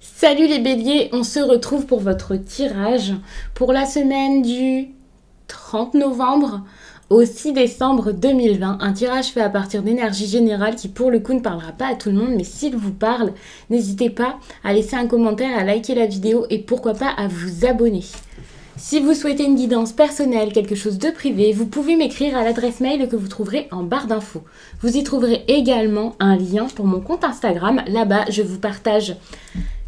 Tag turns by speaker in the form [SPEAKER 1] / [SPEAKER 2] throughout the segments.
[SPEAKER 1] Salut les béliers, on se retrouve pour votre tirage pour la semaine du 30 novembre au 6 décembre 2020. Un tirage fait à partir d'énergie générale qui pour le coup ne parlera pas à tout le monde, mais s'il vous parle, n'hésitez pas à laisser un commentaire, à liker la vidéo et pourquoi pas à vous abonner. Si vous souhaitez une guidance personnelle, quelque chose de privé, vous pouvez m'écrire à l'adresse mail que vous trouverez en barre d'infos. Vous y trouverez également un lien pour mon compte Instagram. Là-bas, je vous partage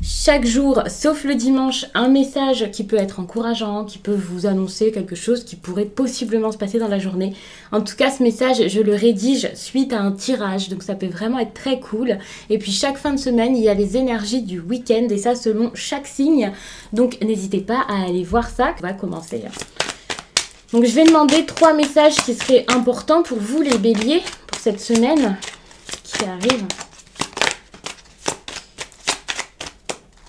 [SPEAKER 1] chaque jour, sauf le dimanche, un message qui peut être encourageant, qui peut vous annoncer quelque chose qui pourrait possiblement se passer dans la journée. En tout cas, ce message, je le rédige suite à un tirage, donc ça peut vraiment être très cool. Et puis chaque fin de semaine, il y a les énergies du week-end, et ça selon chaque signe. Donc n'hésitez pas à aller voir ça. On va commencer. Donc je vais demander 3 messages qui seraient importants pour vous les béliers, pour cette semaine qui arrive.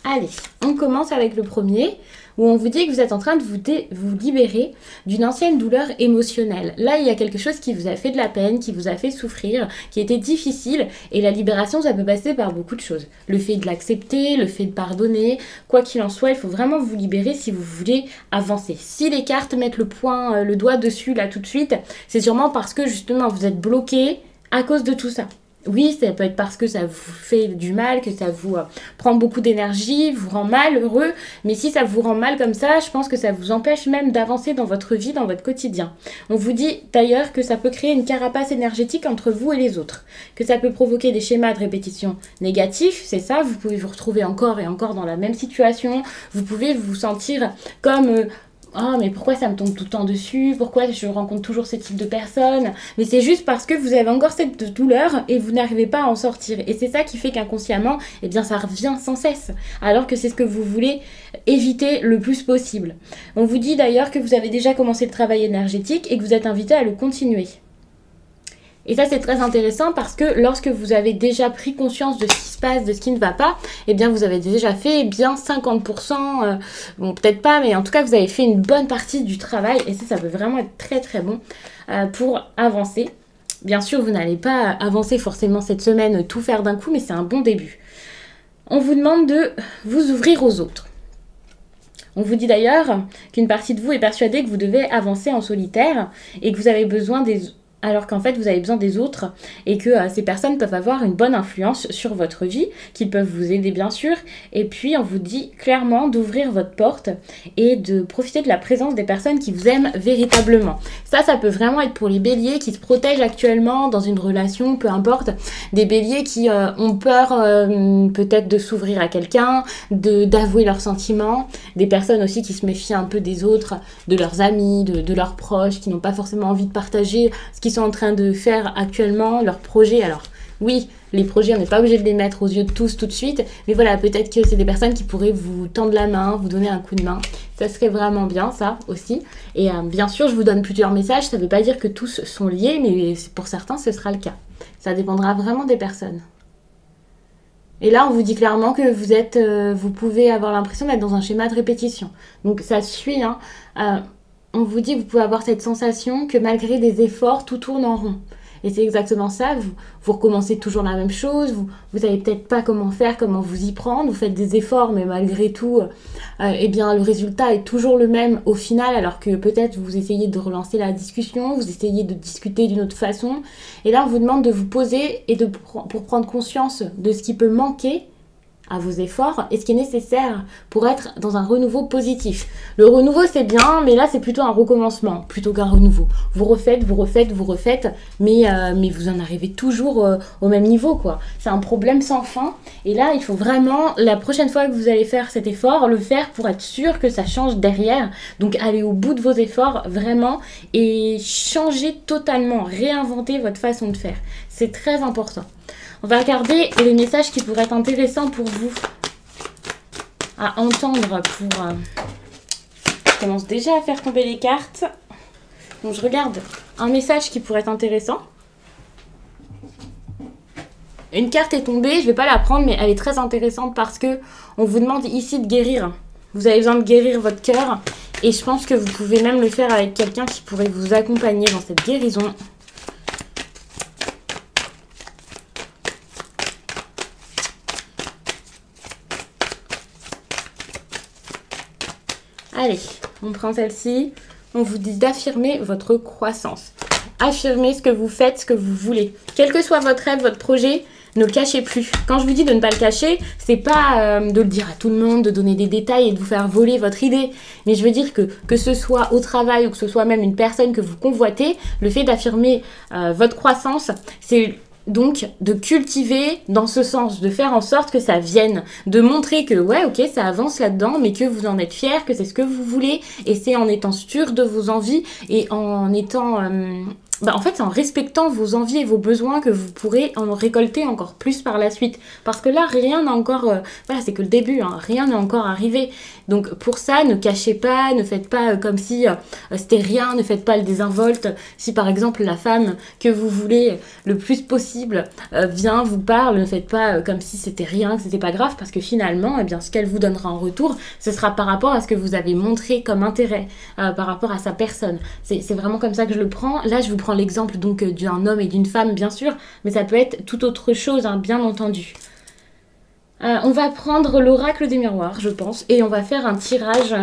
[SPEAKER 1] Allez, on commence avec le premier, où on vous dit que vous êtes en train de vous libérer d'une ancienne douleur émotionnelle. Là, il y a quelque chose qui vous a fait de la peine, qui vous a fait souffrir, qui était difficile, et la libération, ça peut passer par beaucoup de choses. Le fait de l'accepter, le fait de pardonner, quoi qu'il en soit, il faut vraiment vous libérer si vous voulez avancer. Si les cartes mettent le doigt dessus, là, tout de suite, c'est sûrement parce que, justement, vous êtes bloqué à cause de tout ça. Oui, ça peut être parce que ça vous fait du mal, que ça vous prend beaucoup d'énergie, vous rend malheureux. Mais si ça vous rend mal comme ça, je pense que ça vous empêche même d'avancer dans votre vie, dans votre quotidien. On vous dit d'ailleurs que ça peut créer une carapace énergétique entre vous et les autres. Que ça peut provoquer des schémas de répétition négatifs, c'est ça. Vous pouvez vous retrouver encore et encore dans la même situation. Vous pouvez vous sentir comme... oh, mais pourquoi ça me tombe tout le temps dessus? Pourquoi je rencontre toujours ce type de personnes? Mais c'est juste parce que vous avez encore cette douleur et vous n'arrivez pas à en sortir. Et c'est ça qui fait qu'inconsciemment, eh bien, ça revient sans cesse. Alors que c'est ce que vous voulez éviter le plus possible. On vous dit d'ailleurs que vous avez déjà commencé le travail énergétique et que vous êtes invité à le continuer. Et ça, c'est très intéressant parce que lorsque vous avez déjà pris conscience de ce qui se passe, de ce qui ne va pas, eh bien, vous avez déjà fait bien 50%, bon, peut-être pas, mais en tout cas, vous avez fait une bonne partie du travail. Et ça peut vraiment être très, très bon pour avancer. Bien sûr, vous n'allez pas avancer forcément cette semaine, tout faire d'un coup, mais c'est un bon début. On vous demande de vous ouvrir aux autres. On vous dit d'ailleurs qu'une partie de vous est persuadée que vous devez avancer en solitaire et que vous avez besoin alors qu'en fait vous avez besoin des autres et que ces personnes peuvent avoir une bonne influence sur votre vie, qu'ils peuvent vous aider bien sûr. Et puis on vous dit clairement d'ouvrir votre porte et de profiter de la présence des personnes qui vous aiment véritablement. Ça peut vraiment être pour les béliers qui se protègent actuellement dans une relation, peu importe, des béliers qui ont peur peut-être de s'ouvrir à quelqu'un, d'avouer leurs sentiments, des personnes aussi qui se méfient un peu des autres, de leurs amis, de leurs proches, qui n'ont pas forcément envie de partager ce qu'ils sont en train de faire actuellement, leurs projets. Alors oui, les projets, on n'est pas obligé de les mettre aux yeux de tous tout de suite, mais voilà, peut-être que c'est des personnes qui pourraient vous tendre la main, vous donner un coup de main. Ça serait vraiment bien, ça aussi. Et bien sûr, je vous donne plusieurs messages, ça ne veut pas dire que tous sont liés, mais pour certains, ce sera le cas. Ça dépendra vraiment des personnes. Et là, on vous dit clairement que vous pouvez avoir l'impression d'être dans un schéma de répétition. Donc ça suit, hein. On vous dit que vous pouvez avoir cette sensation que malgré des efforts, tout tourne en rond. Et c'est exactement ça, vous recommencez toujours la même chose, vous savez peut-être pas comment faire, comment vous y prendre, vous faites des efforts, mais malgré tout, eh bien, le résultat est toujours le même au final, alors que peut-être vous essayez de relancer la discussion, vous essayez de discuter d'une autre façon. Et là, on vous demande de vous poser et pour prendre conscience de ce qui peut manquer à vos efforts et ce qui est nécessaire pour être dans un renouveau positif. Le renouveau c'est bien, mais là c'est plutôt un recommencement plutôt qu'un renouveau. Vous refaites, mais vous en arrivez toujours au même niveau quoi. C'est un problème sans fin et là il faut vraiment, la prochaine fois que vous allez faire cet effort, le faire pour être sûr que ça change derrière. Donc allez au bout de vos efforts vraiment et changez totalement, réinventez votre façon de faire. C'est très important. On va regarder les messages qui pourraient être intéressants pour vous à entendre. Je commence déjà à faire tomber les cartes. Donc je regarde un message qui pourrait être intéressant. Une carte est tombée, je ne vais pas la prendre, mais elle est très intéressante parce que on vous demande ici de guérir. Vous avez besoin de guérir votre cœur et je pense que vous pouvez même le faire avec quelqu'un qui pourrait vous accompagner dans cette guérison. Allez, on prend celle-ci. On vous dit d'affirmer votre croissance. Affirmez ce que vous faites, ce que vous voulez. Quel que soit votre rêve, votre projet, ne le cachez plus. Quand je vous dis de ne pas le cacher, c'est pas de le dire à tout le monde, de donner des détails et de vous faire voler votre idée. Mais je veux dire que ce soit au travail ou que ce soit même une personne que vous convoitez, le fait d'affirmer votre croissance, c'est donc de cultiver dans ce sens, de faire en sorte que ça vienne, de montrer que ouais ok ça avance là-dedans, mais que vous en êtes fiers, que c'est ce que vous voulez, et c'est en étant sûr de vos envies et en étant en fait, c'est en respectant vos envies et vos besoins que vous pourrez en récolter encore plus par la suite. Parce que là, rien n'a encore... voilà, c'est que le début, hein, rien n'est encore arrivé. Donc pour ça, ne cachez pas, ne faites pas comme si c'était rien, ne faites pas le désinvolte. Si par exemple la femme que vous voulez le plus possible vient, vous parle, ne faites pas comme si c'était rien, que c'était pas grave, parce que finalement, eh bien, ce qu'elle vous donnera en retour, ce sera par rapport à ce que vous avez montré comme intérêt, par rapport à sa personne. C'est vraiment comme ça que je le prends. Là, je vous prends l'exemple donc d'un homme et d'une femme, bien sûr, mais ça peut être tout autre chose, hein, bien entendu. On va prendre l'oracle des miroirs, je pense, et on va faire un tirage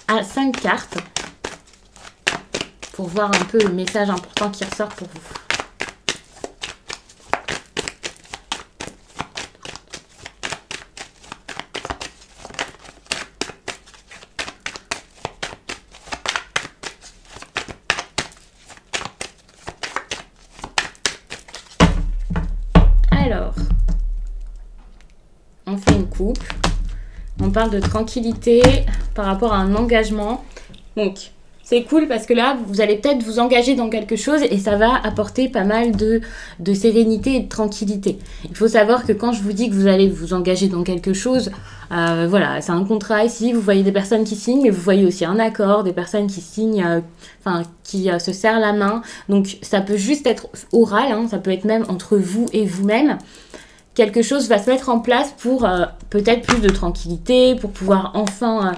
[SPEAKER 1] à 5 cartes pour voir un peu le message important qui ressort pour vous. Alors, on fait une coupe. On parle de tranquillité par rapport à un engagement. Donc, c'est cool parce que là, vous allez peut-être vous engager dans quelque chose et ça va apporter pas mal de sérénité et de tranquillité. Il faut savoir que quand je vous dis que vous allez vous engager dans quelque chose, voilà, c'est un contrat ici. Vous voyez des personnes qui signent, mais vous voyez aussi un accord, des personnes qui signent, qui se serrent la main. Donc, ça peut juste être oral, hein, ça peut être même entre vous et vous-même. Quelque chose va se mettre en place pour peut-être plus de tranquillité, pour pouvoir enfin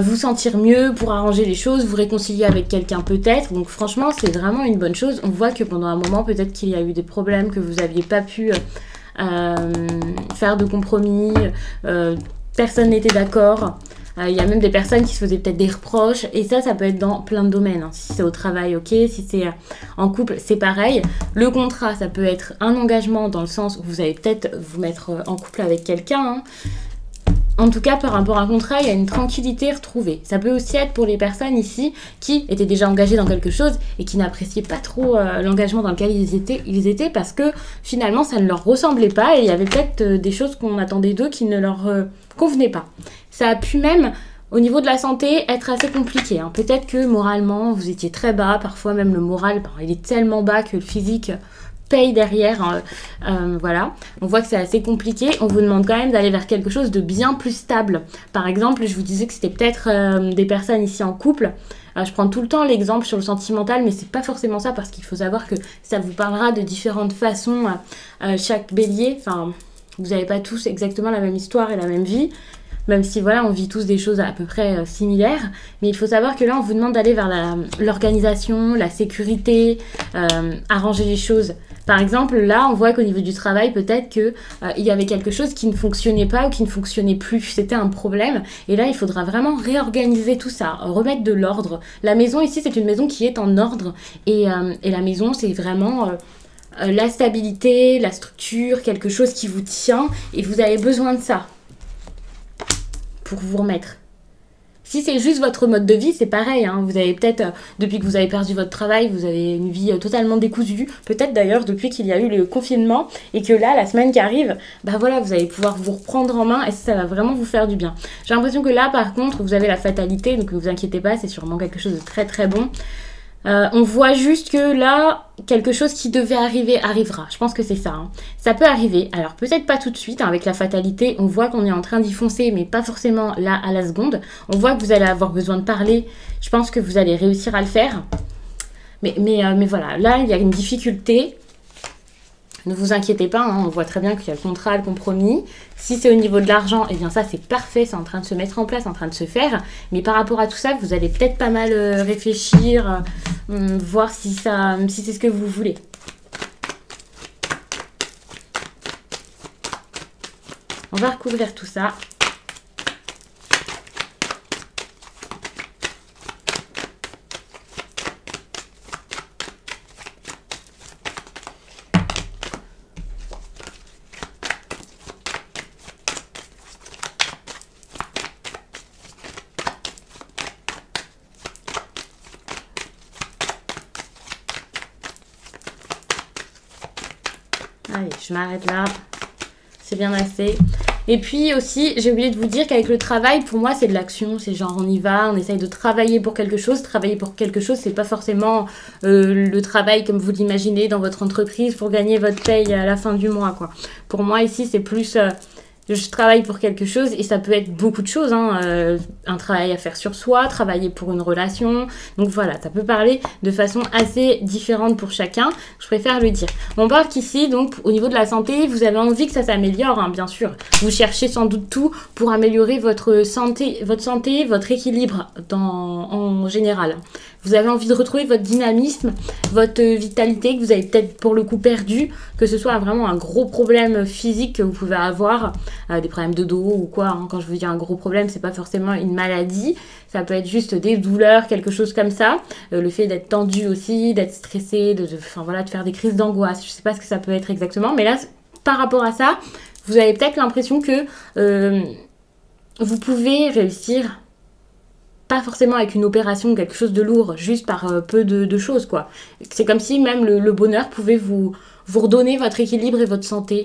[SPEAKER 1] vous sentir mieux, pour arranger les choses, vous réconcilier avec quelqu'un peut-être. Donc franchement, c'est vraiment une bonne chose. On voit que pendant un moment, peut-être qu'il y a eu des problèmes, que vous n'aviez pas pu faire de compromis, personne n'était d'accord. Il y a même des personnes qui se faisaient peut-être des reproches. Et ça peut être dans plein de domaines. Hein. Si c'est au travail, ok. Si c'est en couple, c'est pareil. Le contrat, ça peut être un engagement dans le sens où vous allez peut-être vous mettre en couple avec quelqu'un. Hein. En tout cas, par rapport à un contrat, il y a une tranquillité retrouvée. Ça peut aussi être pour les personnes ici qui étaient déjà engagées dans quelque chose et qui n'appréciaient pas trop l'engagement dans lequel ils étaient parce que finalement, ça ne leur ressemblait pas et il y avait peut-être des choses qu'on attendait d'eux qui ne leur convenaient pas. Ça a pu même, au niveau de la santé, être assez compliqué. Hein. Peut-être que moralement, vous étiez très bas. Parfois, même le moral, il est tellement bas que le physique paye derrière. Voilà. On voit que c'est assez compliqué. On vous demande quand même d'aller vers quelque chose de bien plus stable. Par exemple, je vous disais que c'était peut-être des personnes ici en couple. Je prends tout le temps l'exemple sur le sentimental, mais c'est pas forcément ça parce qu'il faut savoir que ça vous parlera de différentes façons. Chaque bélier, vous n'avez pas tous exactement la même histoire et la même vie. Même si voilà, on vit tous des choses à peu près similaires. Mais il faut savoir que là, on vous demande d'aller vers l'organisation, la sécurité, arranger les choses. Par exemple, là, on voit qu'au niveau du travail, peut-être qu'il y avait quelque chose qui ne fonctionnait pas ou qui ne fonctionnait plus. C'était un problème. Et là, il faudra vraiment réorganiser tout ça, remettre de l'ordre. La maison ici, c'est une maison qui est en ordre. Et la maison, c'est vraiment la stabilité, la structure, quelque chose qui vous tient. Et vous avez besoin de ça pour vous remettre. Si c'est juste votre mode de vie, c'est pareil. Hein. Vous avez peut-être, depuis que vous avez perdu votre travail, vous avez une vie totalement décousue. Peut-être d'ailleurs depuis qu'il y a eu le confinement et que là, la semaine qui arrive, voilà, vous allez pouvoir vous reprendre en main et ça va vraiment vous faire du bien. J'ai l'impression que là, par contre, vous avez la fatalité, donc ne vous inquiétez pas, c'est sûrement quelque chose de très très bon. On voit juste que là, quelque chose qui devait arriver arrivera. Je pense que c'est ça. Hein. Ça peut arriver. Alors peut-être pas tout de suite. Hein, avec la fatalité, on voit qu'on est en train d'y foncer, mais pas forcément là à la seconde. On voit que vous allez avoir besoin de parler. Je pense que vous allez réussir à le faire. Mais voilà, là, il y a une difficulté. Ne vous inquiétez pas, hein, on voit très bien qu'il y a le contrat, le compromis. Si c'est au niveau de l'argent, eh bien ça c'est parfait, c'est en train de se mettre en place, en train de se faire. Mais par rapport à tout ça, vous allez peut-être pas mal réfléchir, voir si c'est ce que vous voulez. On va recouvrir tout ça. Allez, je m'arrête là. C'est bien assez. Et puis aussi, j'ai oublié de vous dire qu'avec le travail, pour moi, c'est de l'action. C'est genre, on y va, on essaye de travailler pour quelque chose. Travailler pour quelque chose, c'est pas forcément le travail comme vous l'imaginez dans votre entreprise pour gagner votre paye à la fin du mois, quoi. Pour moi, ici, c'est plus... je travaille pour quelque chose et ça peut être beaucoup de choses, hein. Un travail à faire sur soi, travailler pour une relation. Donc voilà, ça peut parler de façon assez différente pour chacun. Je préfère le dire. On parle qu'ici, donc au niveau de la santé, vous avez envie que ça s'améliore, hein, bien sûr. Vous cherchez sans doute tout pour améliorer votre santé, votre équilibre en général. Vous avez envie de retrouver votre dynamisme, votre vitalité que vous avez peut-être pour le coup perdu, que ce soit vraiment un gros problème physique que vous pouvez avoir, des problèmes de dos ou quoi, hein. Quand je vous dis un gros problème, c'est pas forcément une maladie, ça peut être juste des douleurs, quelque chose comme ça. Le fait d'être tendu aussi, d'être stressé, enfin voilà, de faire des crises d'angoisse. Je sais pas ce que ça peut être exactement, mais là, par rapport à ça, vous avez peut-être l'impression que vous pouvez réussir. Pas forcément avec une opération ou quelque chose de lourd, juste par peu de choses, quoi. C'est comme si même le bonheur pouvait vous redonner votre équilibre et votre santé.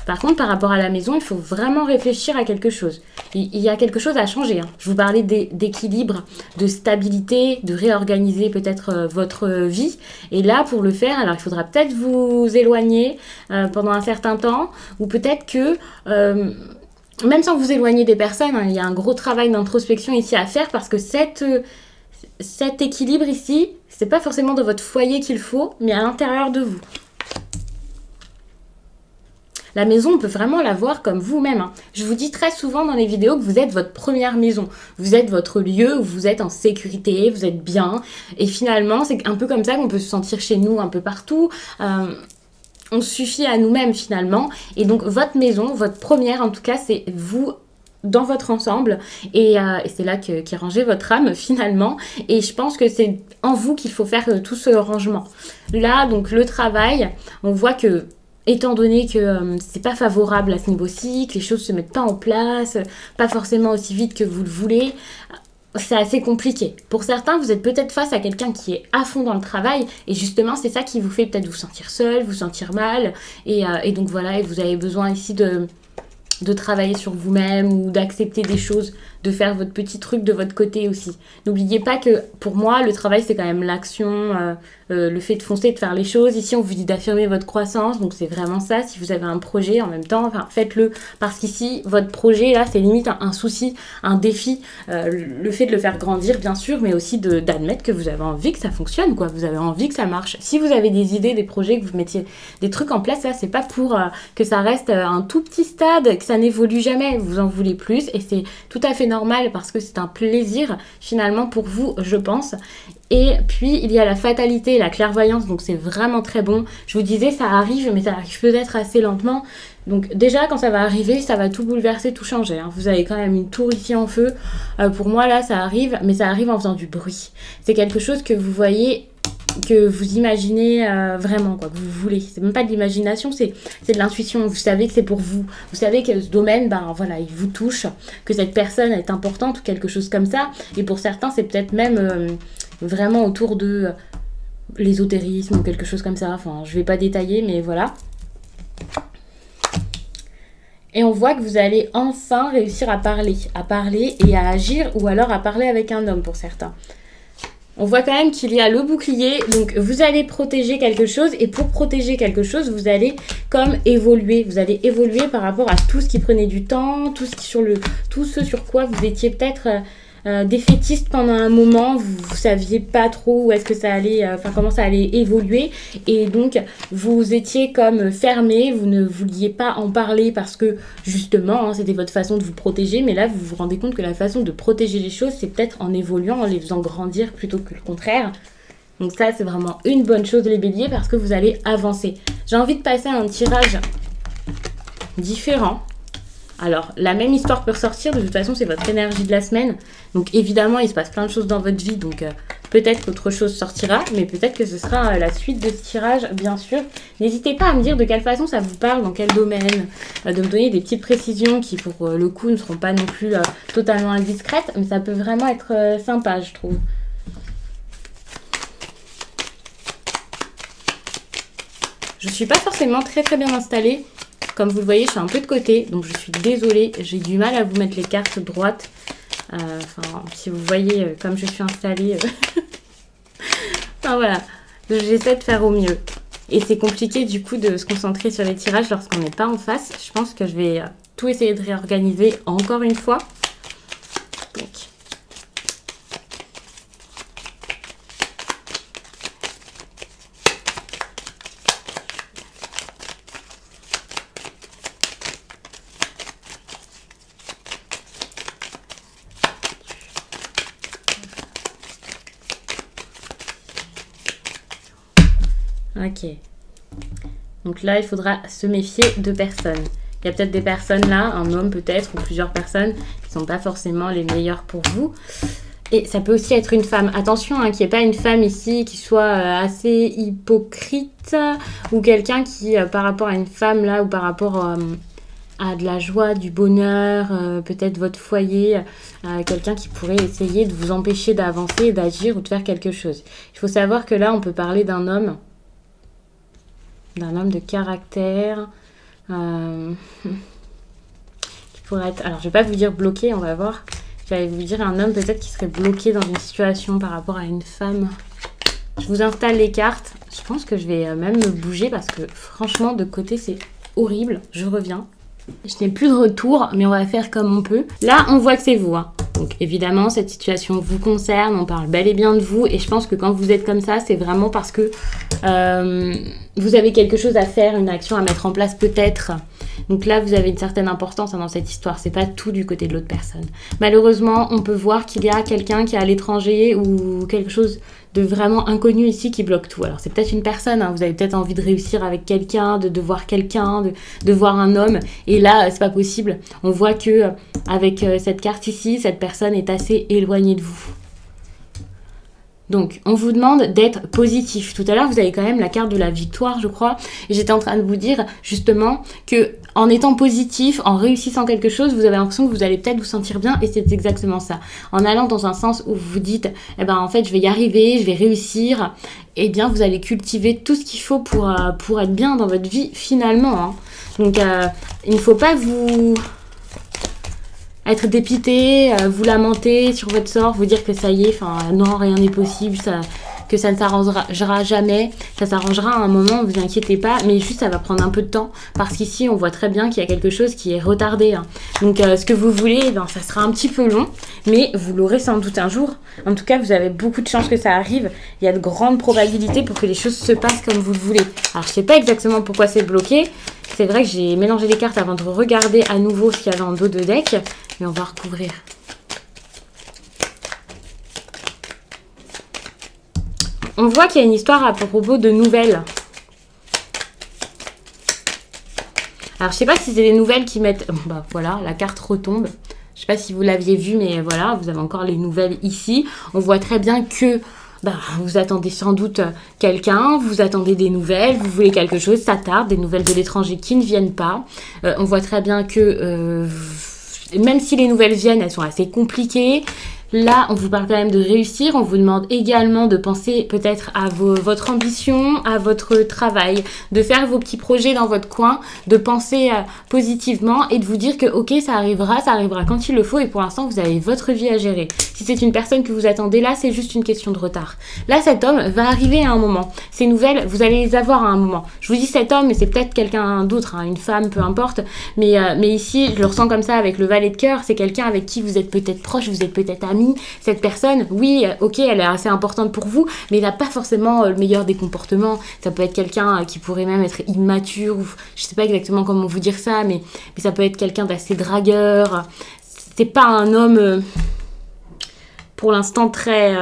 [SPEAKER 1] Par contre, par rapport à la maison, il faut vraiment réfléchir à quelque chose. Il y a quelque chose à changer, hein. Je vous parlais d'équilibre, de stabilité, de réorganiser peut-être votre vie. Et là, pour le faire, alors il faudra peut-être vous éloigner pendant un certain temps, ou peut-être que... même sans vous éloigner des personnes, hein, il y a un gros travail d'introspection ici à faire parce que cet équilibre ici, c'est pas forcément dans votre foyer qu'il faut, mais à l'intérieur de vous. La maison, on peut vraiment la voir comme vous-même, hein. Je vous dis très souvent dans les vidéos que vous êtes votre première maison. Vous êtes votre lieu où vous êtes en sécurité, vous êtes bien. Et finalement, c'est un peu comme ça qu'on peut se sentir chez nous un peu partout. On suffit à nous-mêmes finalement. Et donc votre maison, votre première en tout cas, c'est vous dans votre ensemble. Et c'est là qu'est rangée votre âme finalement. Et je pense que c'est en vous qu'il faut faire tout ce rangement. Là, donc le travail, on voit que étant donné que c'est pas favorable à ce niveau-ci, que les choses se mettent pas en place, pas forcément aussi vite que vous le voulez, c'est assez compliqué. Pour certains, vous êtes peut-être face à quelqu'un qui est à fond dans le travail et justement, c'est ça qui vous fait peut-être vous sentir seul, vous sentir mal et donc voilà, et vous avez besoin ici de travailler sur vous-même ou d'accepter des choses, de faire votre petit truc de votre côté aussi. N'oubliez pas que pour moi, le travail, c'est quand même l'action, le fait de foncer, de faire les choses. Ici, on vous dit d'affirmer votre croissance, donc c'est vraiment ça. Si vous avez un projet en même temps, enfin, faites-le. Parce qu'ici, votre projet, là, c'est limite un souci, un défi. Le fait de le faire grandir, bien sûr, mais aussi d'admettre que vous avez envie que ça fonctionne, quoi. Vous avez envie que ça marche. Si vous avez des idées, des projets, que vous mettiez des trucs en place, là, c'est pas pour que ça reste un tout petit stade, que ça n'évolue jamais. Vous en voulez plus et c'est tout à fait normal parce que c'est un plaisir finalement pour vous, je pense. Et puis il y a la fatalité, la clairvoyance, donc c'est vraiment très bon. Je vous disais, ça arrive, mais ça arrive peut-être assez lentement. Donc déjà, quand ça va arriver, ça va tout bouleverser, tout changer, hein. Vous avez quand même une tour ici en feu. Pour moi, là, ça arrive, mais ça arrive en faisant du bruit. C'est quelque chose que vous voyez, que vous imaginez vraiment, quoi, que vous voulez. C'est même pas de l'imagination, c'est de l'intuition. Vous savez que c'est pour vous. Vous savez que ce domaine, ben voilà, il vous touche, que cette personne est importante ou quelque chose comme ça. Et pour certains, c'est peut-être même vraiment autour de l'ésotérisme ou quelque chose comme ça. Enfin, je vais pas détailler, mais voilà. Et on voit que vous allez enfin réussir à parler et à agir, ou alors à parler avec un homme pour certains. On voit quand même qu'il y a le bouclier, donc vous allez protéger quelque chose, et pour protéger quelque chose, vous allez comme évoluer. Vous allez évoluer par rapport à tout ce qui prenait du temps, tout ce sur quoi vous étiez peut-être défaitiste pendant un moment, vous saviez pas trop où est-ce que ça allait, comment ça allait évoluer, et donc vous étiez comme fermé, vous ne vouliez pas en parler parce que justement, hein, c'était votre façon de vous protéger, mais là vous vous rendez compte que la façon de protéger les choses, c'est peut-être en évoluant, en les faisant grandir plutôt que le contraire. Donc ça, c'est vraiment une bonne chose les béliers parce que vous allez avancer. J'ai envie de passer à un tirage différent. Alors, la même histoire peut ressortir, de toute façon, c'est votre énergie de la semaine. Donc, évidemment, il se passe plein de choses dans votre vie, donc peut-être qu'autre chose sortira, mais peut-être que ce sera la suite de ce tirage, bien sûr. N'hésitez pas à me dire de quelle façon ça vous parle, dans quel domaine, de me donner des petites précisions qui, pour le coup, ne seront pas non plus totalement indiscrètes, mais ça peut vraiment être sympa, je trouve.
[SPEAKER 2] Je suis pas forcément très bien installée. Comme vous le voyez, je suis un peu de côté, donc je suis désolée. J'ai du mal à vous mettre les cartes droites. Enfin, si vous voyez comme je suis installée. Enfin voilà, j'essaie de faire au mieux. Et c'est compliqué du coup de se concentrer sur les tirages lorsqu'on n'est pas en face. Je pense que je vais tout essayer de réorganiser encore une fois. Donc. Ok. Donc là, il faudra se méfier de personnes. Il y a peut-être des personnes là, un homme peut-être, ou plusieurs personnes qui ne sont pas forcément les meilleures pour vous. Et ça peut aussi être une femme. Attention, hein, qu'il n'y ait pas une femme ici qui soit assez hypocrite, ou quelqu'un qui, par rapport à une femme là, ou par rapport à de la joie, du bonheur, peut-être votre foyer, quelqu'un qui pourrait essayer de vous empêcher d'avancer, d'agir ou de faire quelque chose. Il faut savoir que là, on peut parler d'un homme de caractère, qui pourrait être... Alors, je vais pas vous dire bloqué, on va voir. J'allais vous dire un homme peut-être qui serait bloqué dans une situation par rapport à une femme. Je vous installe les cartes. Je pense que je vais même me bouger parce que franchement, de côté, c'est horrible. Je reviens. Je n'ai plus de retour, mais on va faire comme on peut. Là, on voit que c'est vous, hein. Donc évidemment, cette situation vous concerne, on parle bel et bien de vous. Et je pense que quand vous êtes comme ça, c'est vraiment parce que vous avez quelque chose à faire, une action à mettre en place peut-être. Donc là, vous avez une certaine importance, hein, dans cette histoire. C'est pas tout du côté de l'autre personne. Malheureusement, on peut voir qu'il y a quelqu'un qui est à l'étranger ou quelque chose de vraiment inconnu ici qui bloque tout. Alors c'est peut-être une personne, hein, vous avez peut-être envie de réussir avec quelqu'un, de voir quelqu'un, de voir un homme. Et là, c'est pas possible. On voit que avec cette carte ici, cette personne est assez éloignée de vous. Donc, on vous demande d'être positif. Tout à l'heure, vous avez quand même la carte de la victoire, je crois. Et j'étais en train de vous dire, justement, que en étant positif, en réussissant quelque chose, vous avez l'impression que vous allez peut-être vous sentir bien. Et c'est exactement ça. En allant dans un sens où vous vous dites, eh ben, en fait, je vais y arriver, je vais réussir. Eh bien, vous allez cultiver tout ce qu'il faut pour être bien dans votre vie, finalement, hein. Donc, il ne faut pas vous... être dépité, vous lamenter sur votre sort, vous dire que ça y est, enfin non, rien n'est possible, que ça ne s'arrangera jamais, ça s'arrangera à un moment, vous inquiétez pas, mais juste ça va prendre un peu de temps, parce qu'ici on voit très bien qu'il y a quelque chose qui est retardé, hein. Donc ce que vous voulez, ben, ça sera un petit peu long, mais vous l'aurez sans doute un jour. En tout cas, vous avez beaucoup de chances que ça arrive, il y a de grandes probabilités pour que les choses se passent comme vous le voulez. Alors je sais pas exactement pourquoi c'est bloqué, c'est vrai que j'ai mélangé les cartes avant de regarder à nouveau ce qu'il y avait en dos de deck, mais on va recouvrir. On voit qu'il y a une histoire à propos de nouvelles. Alors, je sais pas si c'est des nouvelles qui mettent... Bah voilà, la carte retombe. Je sais pas si vous l'aviez vu, mais voilà, vous avez encore les nouvelles ici. On voit très bien que... Bah, vous attendez sans doute quelqu'un, vous attendez des nouvelles, vous voulez quelque chose, ça tarde, des nouvelles de l'étranger qui ne viennent pas. On voit très bien que... même si les nouvelles viennent, elles sont assez compliquées. Là, on vous parle quand même de réussir. On vous demande également de penser peut-être à votre ambition, à votre travail, de faire vos petits projets dans votre coin, de penser positivement et de vous dire que ok, ça arrivera quand il le faut et pour l'instant, vous avez votre vie à gérer. Si c'est une personne que vous attendez, là, c'est juste une question de retard. Là, cet homme va arriver à un moment. Ces nouvelles, vous allez les avoir à un moment. Je vous dis cet homme, mais c'est peut-être quelqu'un d'autre, hein, une femme, peu importe. Mais ici, je le ressens comme ça avec le valet de cœur. C'est quelqu'un avec qui vous êtes peut-être proche, vous êtes peut-être amis. Cette personne, oui, ok, elle est assez importante pour vous, mais il n'a pas forcément le meilleur des comportements. Ça peut être quelqu'un qui pourrait même être immature, ou je sais pas exactement comment vous dire ça, mais ça peut être quelqu'un d'assez dragueur. C'est pas un homme, pour l'instant, très...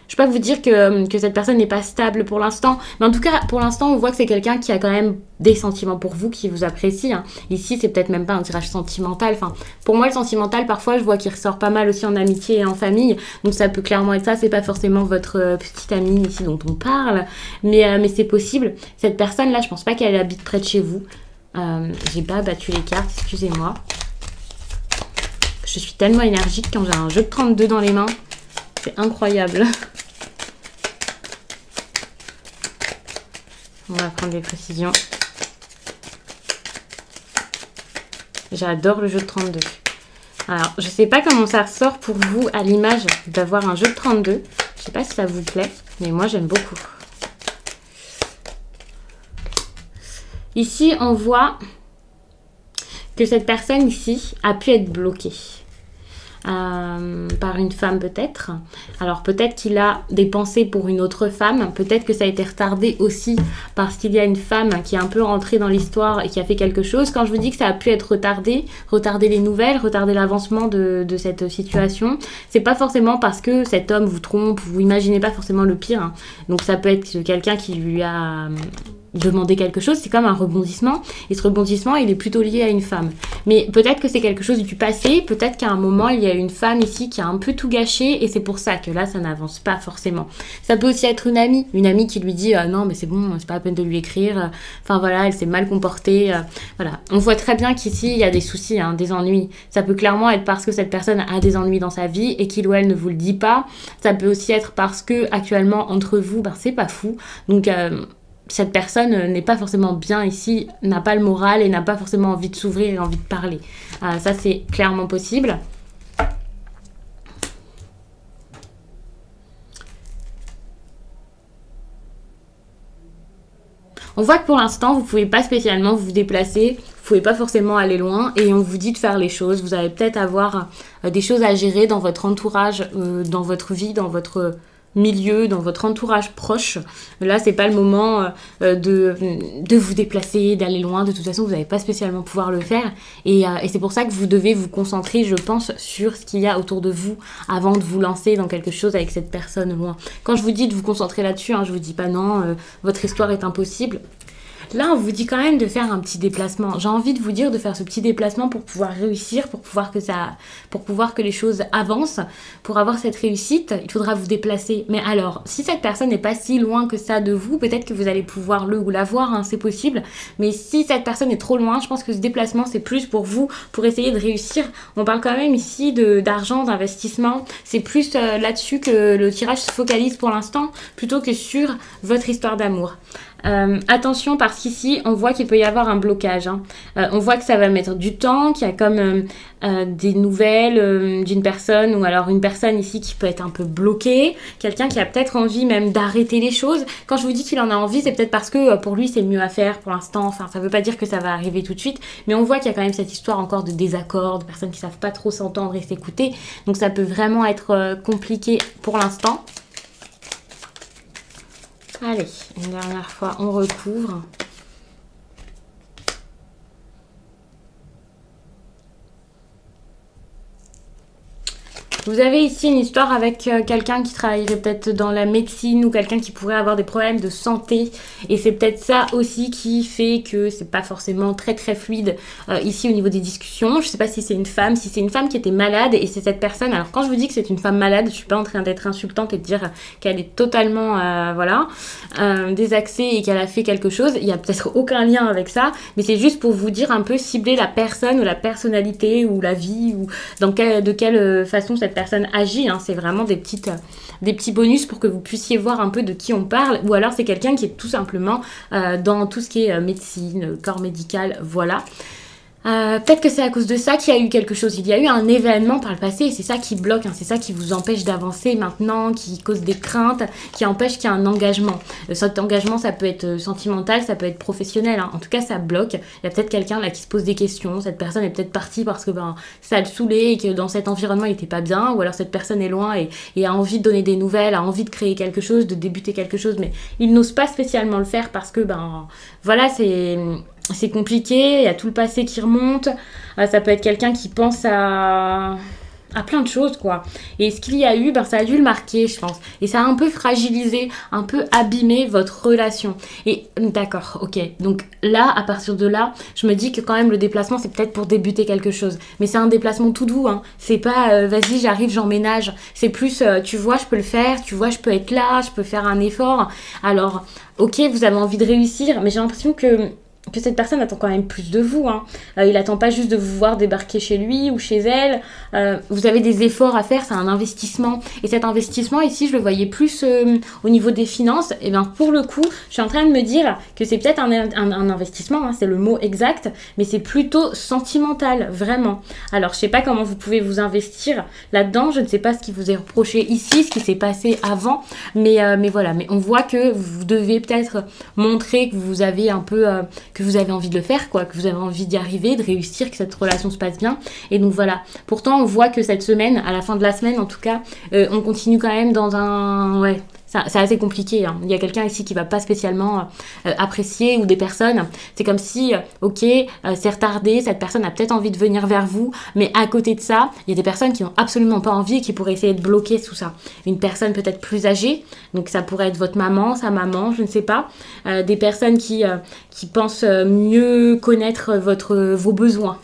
[SPEAKER 2] Je peux pas vous dire que cette personne n'est pas stable pour l'instant, mais en tout cas, pour l'instant, on voit que c'est quelqu'un qui a quand même des sentiments pour vous, qui vous apprécie, hein. Ici, c'est peut-être même pas un tirage sentimental. Enfin, pour moi, le sentimental, parfois, je vois qu'il ressort pas mal aussi en amitié et en famille. Donc, ça peut clairement être ça. C'est pas forcément votre petite amie ici dont on parle, mais c'est possible. Cette personne-là, je pense pas qu'elle habite près de chez vous. J'ai pas battu les cartes, excusez-moi. Je suis tellement énergique quand j'ai un jeu de 32 dans les mains. C'est incroyable. On va prendre des précisions. J'adore le jeu de 32. Alors, je sais pas comment ça ressort pour vous à l'image d'avoir un jeu de 32. Je sais pas si ça vous plaît, mais moi j'aime beaucoup. Ici, on voit que cette personne ici a pu être bloquée. Par une femme peut-être. Alors peut-être qu'il a des pensées pour une autre femme, peut-être que ça a été retardé aussi parce qu'il y a une femme qui est un peu rentrée dans l'histoire et qui a fait quelque chose. Quand je vous dis que ça a pu être retardé, retarder les nouvelles, retarder l'avancement de cette situation, c'est pas forcément parce que cet homme vous trompe, vous imaginez pas forcément le pire, hein. Donc ça peut être quelqu'un qui lui a demander quelque chose, c'est comme un rebondissement, et ce rebondissement il est plutôt lié à une femme, mais peut-être que c'est quelque chose du passé, peut-être qu'à un moment il y a une femme ici qui a un peu tout gâché et c'est pour ça que là ça n'avance pas forcément. Ça peut aussi être une amie qui lui dit non mais c'est bon, c'est pas la peine de lui écrire, enfin voilà, elle s'est mal comportée, voilà. On voit très bien qu'ici il y a des soucis, hein, des ennuis. Ça peut clairement être parce que cette personne a des ennuis dans sa vie et qu'il ou elle ne vous le dit pas. Ça peut aussi être parce que actuellement entre vous, ben c'est pas fou, donc cette personne n'est pas forcément bien ici, n'a pas le moral et n'a pas forcément envie de s'ouvrir et envie de parler. Ça, c'est clairement possible. On voit que pour l'instant, vous ne pouvez pas spécialement vous déplacer, vous ne pouvez pas forcément aller loin et on vous dit de faire les choses. Vous allez peut-être avoir des choses à gérer dans votre entourage, dans votre vie, dans votre milieu, dans votre entourage proche. Là, c'est pas le moment de vous déplacer, d'aller loin. De toute façon, vous n'allez pas spécialement pouvoir le faire. Et c'est pour ça que vous devez vous concentrer, je pense, sur ce qu'il y a autour de vous avant de vous lancer dans quelque chose avec cette personne loin. Quand je vous dis de vous concentrer là-dessus, hein, je vous dis pas non, votre histoire est impossible. Là, on vous dit quand même de faire un petit déplacement. J'ai envie de vous dire de faire ce petit déplacement pour pouvoir réussir, pour pouvoir que les choses avancent. Pour avoir cette réussite, il faudra vous déplacer. Mais alors, si cette personne n'est pas si loin que ça de vous, peut-être que vous allez pouvoir le ou la voir, hein, c'est possible. Mais si cette personne est trop loin, je pense que ce déplacement, c'est plus pour vous, pour essayer de réussir. On parle quand même ici d'argent, d'investissement. C'est plus là-dessus que le tirage se focalise pour l'instant, plutôt que sur votre histoire d'amour. Attention parce qu'ici on voit qu'il peut y avoir un blocage, hein. On voit que ça va mettre du temps, qu'il y a comme des nouvelles d'une personne ou alors une personne ici qui peut être un peu bloquée, quelqu'un qui a peut-être envie même d'arrêter les choses. Quand je vous dis qu'il en a envie, c'est peut-être parce que pour lui c'est le mieux à faire pour l'instant, enfin ça veut pas dire que ça va arriver tout de suite, mais on voit qu'il y a quand même cette histoire encore de désaccord, de personnes qui savent pas trop s'entendre et s'écouter, donc ça peut vraiment être compliqué pour l'instant. Allez, une dernière fois, on recouvre. Vous avez ici une histoire avec quelqu'un qui travaillerait peut-être dans la médecine ou quelqu'un qui pourrait avoir des problèmes de santé. Et c'est peut-être ça aussi qui fait que c'est pas forcément très très fluide ici au niveau des discussions. Je sais pas si c'est une femme, si c'est une femme qui était malade et c'est cette personne. Alors quand je vous dis que c'est une femme malade, je suis pas en train d'être insultante et de dire qu'elle est totalement désaxée et qu'elle a fait quelque chose. Il y a peut-être aucun lien avec ça, mais c'est juste pour vous dire un peu cibler la personne ou la personnalité ou la vie ou de quelle façon cette personne agit, hein. C'est vraiment des petits bonus pour que vous puissiez voir un peu de qui on parle, ou alors c'est quelqu'un qui est tout simplement dans tout ce qui est médecine, corps médical, voilà. Peut-être que c'est à cause de ça qu'il y a eu quelque chose. Il y a eu un événement par le passé et c'est ça qui bloque, hein. C'est ça qui vous empêche d'avancer maintenant, qui cause des craintes, qui empêche qu'il y ait un engagement. Cet engagement, ça peut être sentimental, ça peut être professionnel, hein. En tout cas, ça bloque. Il y a peut-être quelqu'un là qui se pose des questions. Cette personne est peut-être partie parce que ça le saoulait et que dans cet environnement, il n'était pas bien. Ou alors cette personne est loin et a envie de donner des nouvelles, a envie de créer quelque chose, de débuter quelque chose. Mais il n'ose pas spécialement le faire parce que, voilà, c'est compliqué, il y a tout le passé qui remonte, ça peut être quelqu'un qui pense à plein de choses, quoi. Et ce qu'il y a eu, ça a dû le marquer, je pense. Et ça a un peu fragilisé, un peu abîmé votre relation. Et d'accord, ok. Donc là, à partir de là, je me dis que quand même le déplacement, c'est peut-être pour débuter quelque chose. Mais c'est un déplacement tout doux, hein. C'est pas, vas-y, j'arrive, j'emménage. C'est plus, tu vois, je peux le faire, tu vois, je peux être là, je peux faire un effort. Alors, ok, vous avez envie de réussir, mais j'ai l'impression que
[SPEAKER 1] que cette personne attend quand même plus de vous. Hein. Il attend pas juste de vous voir débarquer chez lui ou chez elle. Vous avez des efforts à faire, c'est un investissement. Et cet investissement, ici, je le voyais plus au niveau des finances. Et bien, pour le coup, je suis en train de me dire que c'est peut-être un investissement, hein, c'est le mot exact, mais c'est plutôt sentimental, vraiment. Alors, je sais pas comment vous pouvez vous investir là-dedans. Je ne sais pas ce qui vous est reproché ici, ce qui s'est passé avant. Mais voilà, mais on voit que vous devez peut-être montrer que vous avez un peu... que vous avez envie de le faire, quoi, que vous avez envie d'y arriver, de réussir, que cette relation se passe bien. Et donc voilà. Pourtant, on voit que cette semaine, à la fin de la semaine en tout cas, on continue quand même dans un... Ouais, c'est assez compliqué. Hein. Il y a quelqu'un ici qui va pas spécialement apprécier ou des personnes. C'est comme si, ok, c'est retardé, cette personne a peut-être envie de venir vers vous, mais à côté de ça, il y a des personnes qui n'ont absolument pas envie et qui pourraient essayer de bloquer tout ça. Une personne peut-être plus âgée, donc ça pourrait être votre maman, sa maman, je ne sais pas. Des personnes qui pensent mieux connaître vos besoins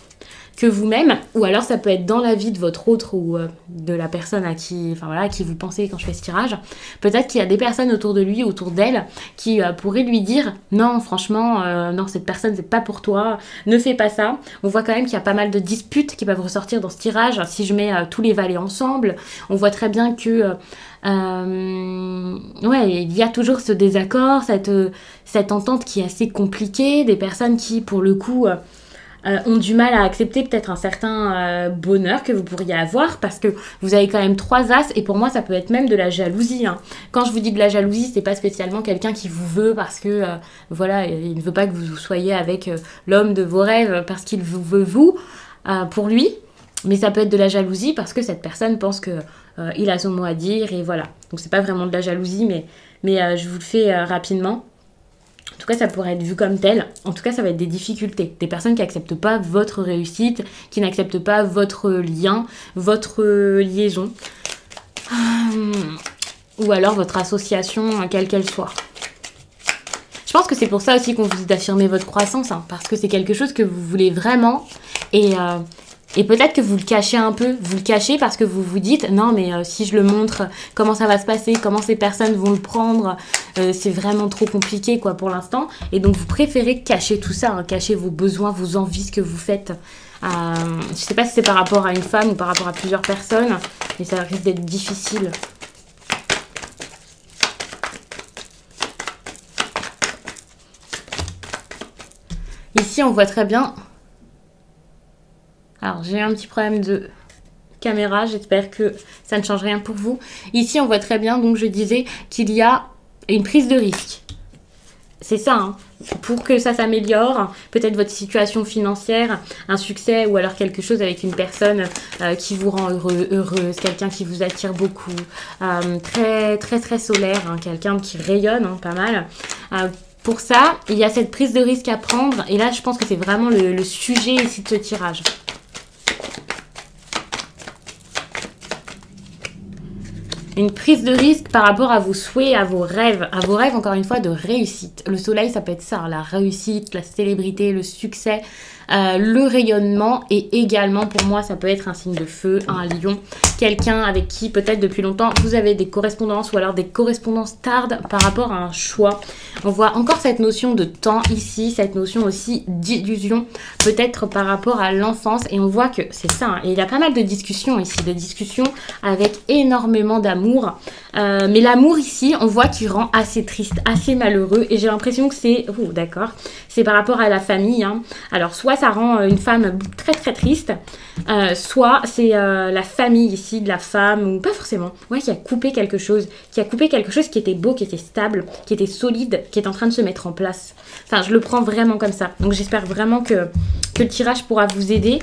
[SPEAKER 1] que vous-même, ou alors ça peut être dans la vie de votre autre ou de la personne à qui vous pensez quand je fais ce tirage. Peut-être qu'il y a des personnes autour de lui, autour d'elle, qui pourraient lui dire non, franchement, non, cette personne c'est pas pour toi, ne fais pas ça. On voit quand même qu'il y a pas mal de disputes qui peuvent ressortir dans ce tirage. Si je mets tous les valets ensemble, on voit très bien que il y a toujours ce désaccord, cette entente qui est assez compliquée, des personnes qui, pour le coup, ont du mal à accepter peut-être un certain bonheur que vous pourriez avoir parce que vous avez quand même 3 as et pour moi ça peut être même de la jalousie. Hein. Quand je vous dis de la jalousie, c'est pas spécialement quelqu'un qui vous veut parce que il ne veut pas que vous soyez avec l'homme de vos rêves parce qu'il vous veut vous pour lui, mais ça peut être de la jalousie parce que cette personne pense que il a son mot à dire et voilà. Donc c'est pas vraiment de la jalousie mais je vous le fais rapidement. En tout cas, ça pourrait être vu comme tel. En tout cas, ça va être des difficultés. Des personnes qui n'acceptent pas votre réussite, qui n'acceptent pas votre lien, votre liaison. Ou alors votre association, quelle qu'elle soit. Je pense que c'est pour ça aussi qu'on vous dit d'affirmer votre croissance. Hein, parce que c'est quelque chose que vous voulez vraiment. Et peut-être que vous le cachez un peu. Vous le cachez parce que vous vous dites non mais si je le montre, comment ça va se passer, comment ces personnes vont le prendre, c'est vraiment trop compliqué quoi pour l'instant. Et donc vous préférez cacher tout ça, hein, cacher vos besoins, vos envies, ce que vous faites. Je sais pas si c'est par rapport à une femme ou par rapport à plusieurs personnes, mais ça risque d'être difficile. Ici on voit très bien... Alors, j'ai un petit problème de caméra, j'espère que ça ne change rien pour vous. Ici, on voit très bien, donc je disais qu'il y a une prise de risque. C'est ça, hein. Pour que ça s'améliore, peut-être votre situation financière, un succès ou alors quelque chose avec une personne qui vous rend heureuse, quelqu'un qui vous attire beaucoup, très, très, très solaire, hein, quelqu'un qui rayonne hein, pas mal. Pour ça, il y a cette prise de risque à prendre et là, je pense que c'est vraiment le sujet ici de ce tirage. Une prise de risque par rapport à vos souhaits, à vos rêves encore une fois de réussite. Le soleil, ça peut être ça, la réussite, la célébrité, le succès, le rayonnement et également pour moi ça peut être un signe de feu, un lion, quelqu'un avec qui peut-être depuis longtemps vous avez des correspondances ou alors des correspondances tardes par rapport à un choix. On voit encore cette notion de temps ici, cette notion aussi d'illusion peut-être par rapport à l'enfance et on voit que c'est ça. Hein, et il y a pas mal de discussions ici, de discussions avec énormément d'amour. Mais l'amour ici, on voit qu'il rend assez triste, assez malheureux et j'ai l'impression que c'est... Oh d'accord, c'est par rapport à la famille. Hein. Alors soit ça rend une femme très très triste, soit c'est la famille ici de la femme, ou pas forcément, ouais, qui a coupé quelque chose, qui était beau, qui était stable, qui était solide, qui est en train de se mettre en place. Enfin, je le prends vraiment comme ça. Donc j'espère vraiment que le tirage pourra vous aider.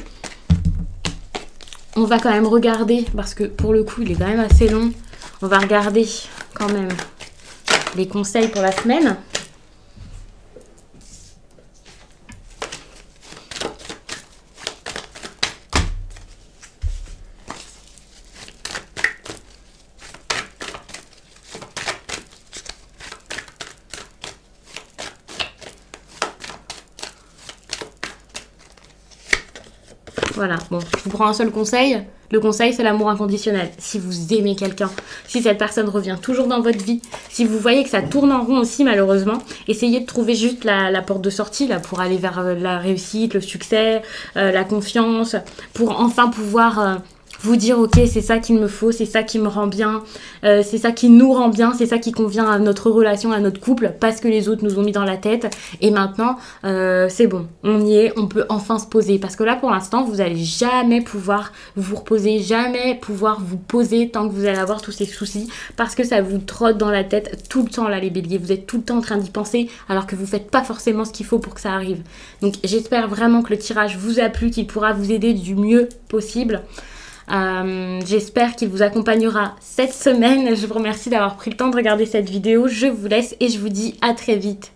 [SPEAKER 1] On va quand même regarder, parce que pour le coup, il est quand même assez long. On va regarder quand même les conseils pour la semaine.
[SPEAKER 2] Voilà, bon, je vous prends un seul conseil. Le conseil, c'est l'amour inconditionnel. Si vous aimez quelqu'un, si cette personne revient toujours dans votre vie, si vous voyez que ça tourne en rond aussi, malheureusement, essayez de trouver juste la porte de sortie là, pour aller vers la réussite, le succès, la confiance, pour enfin pouvoir... vous dire ok, c'est ça qu'il me faut, c'est ça qui me rend bien, c'est ça qui nous rend bien, c'est ça qui convient à notre relation, à notre couple, parce que les autres nous ont mis dans la tête. Et maintenant, c'est bon, on y est, on peut enfin se poser. Parce que là, pour l'instant, vous n'allez jamais pouvoir vous reposer, jamais pouvoir vous poser tant que vous allez avoir tous ces soucis, parce que ça vous trotte dans la tête tout le temps là, les béliers. Vous êtes tout le temps en train d'y penser, alors que vous ne faites pas forcément ce qu'il faut pour que ça arrive. Donc j'espère vraiment que le tirage vous a plu, qu'il pourra vous aider du mieux possible. J'espère qu'il vous accompagnera cette semaine. Je vous remercie d'avoir pris le temps de regarder cette vidéo. Je vous laisse et je vous dis à très vite.